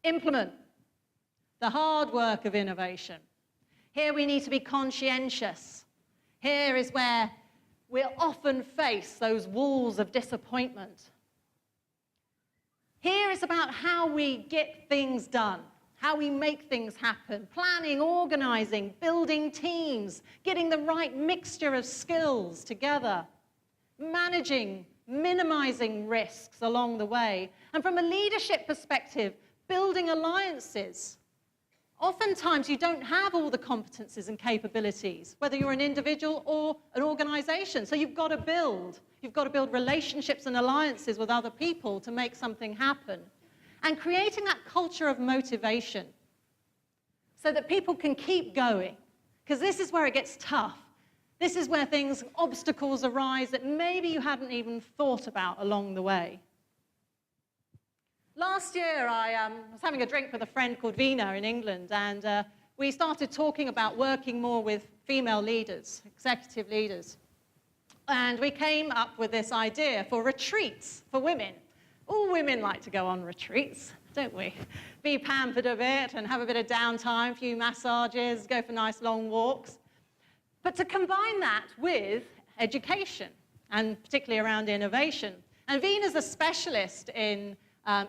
Implement the hard work of innovation. Here we need to be conscientious. Here is where we'll often face those walls of disappointment. Here is about how we get things done, how we make things happen, planning, organizing, building teams, getting the right mixture of skills together, managing, minimizing risks along the way, and from a leadership perspective, building alliances. Oftentimes, you don't have all the competencies and capabilities, whether you're an individual or an organization. So you've got to build. You've got to build relationships and alliances with other people to make something happen. And creating that culture of motivation so that people can keep going. Because this is where it gets tough. This is where obstacles arise that maybe you hadn't even thought about along the way. Last year, I was having a drink with a friend called Veena in England, and we started talking about working more with female leaders, executive leaders. And we came up with this idea for retreats for women. All women like to go on retreats, don't we? Be pampered a bit and have a bit of downtime, a few massages, go for nice long walks. But to combine that with education, and particularly around innovation. And Veena's a specialist in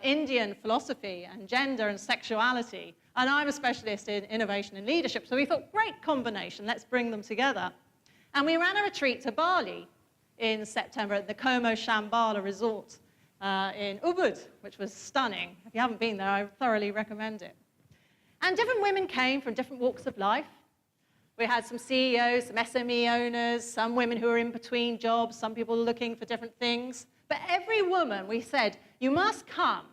Indian philosophy and gender and sexuality, and I'm a specialist in innovation and leadership, so we thought, great combination, let's bring them together. And we ran a retreat to Bali in September at the Como Shambhala Resort in Ubud, which was stunning. If you haven't been there, I thoroughly recommend it. And different women came from different walks of life. We had some CEOs, some SME owners, some women who were in between jobs, some people looking for different things. But every woman, we said, you must come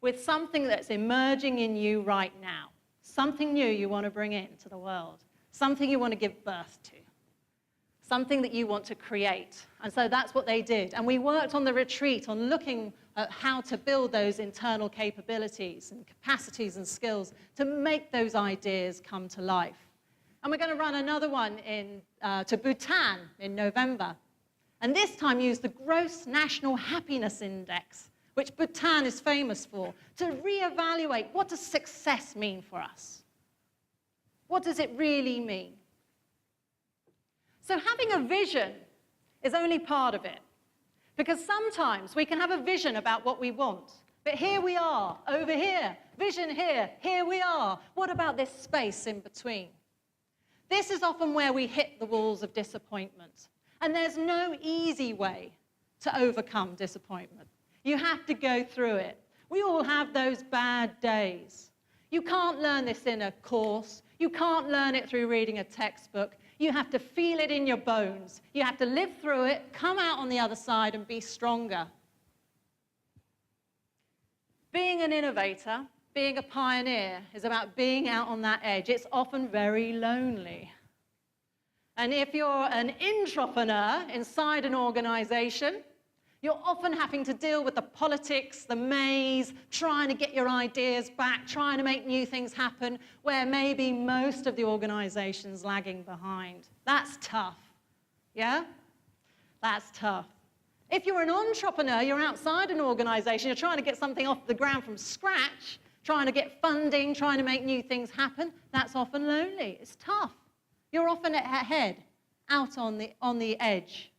with something that's emerging in you right now, something new you want to bring into the world, something you want to give birth to, something that you want to create. And so that's what they did. And we worked on the retreat on looking at how to build those internal capabilities and capacities and skills to make those ideas come to life. And we're going to run another one to Bhutan in November. And this time use the Gross National Happiness Index, which Bhutan is famous for, to reevaluate what does success mean for us? What does it really mean? So having a vision is only part of it, because sometimes we can have a vision about what we want, but here we are, over here, vision here, here we are. What about this space in between? This is often where we hit the walls of disappointment. And there's no easy way to overcome disappointment. You have to go through it. We all have those bad days. You can't learn this in a course. You can't learn it through reading a textbook. You have to feel it in your bones. You have to live through it, come out on the other side, and be stronger. Being an innovator, being a pioneer, is about being out on that edge. It's often very lonely. And if you're an intrapreneur inside an organization, you're often having to deal with the politics, the maze, trying to get your ideas back, trying to make new things happen, where maybe most of the organization's lagging behind. That's tough, yeah? That's tough. If you're an entrepreneur, you're outside an organization, you're trying to get something off the ground from scratch, trying to get funding, trying to make new things happen, that's often lonely. It's tough. You're often ahead, out on the edge.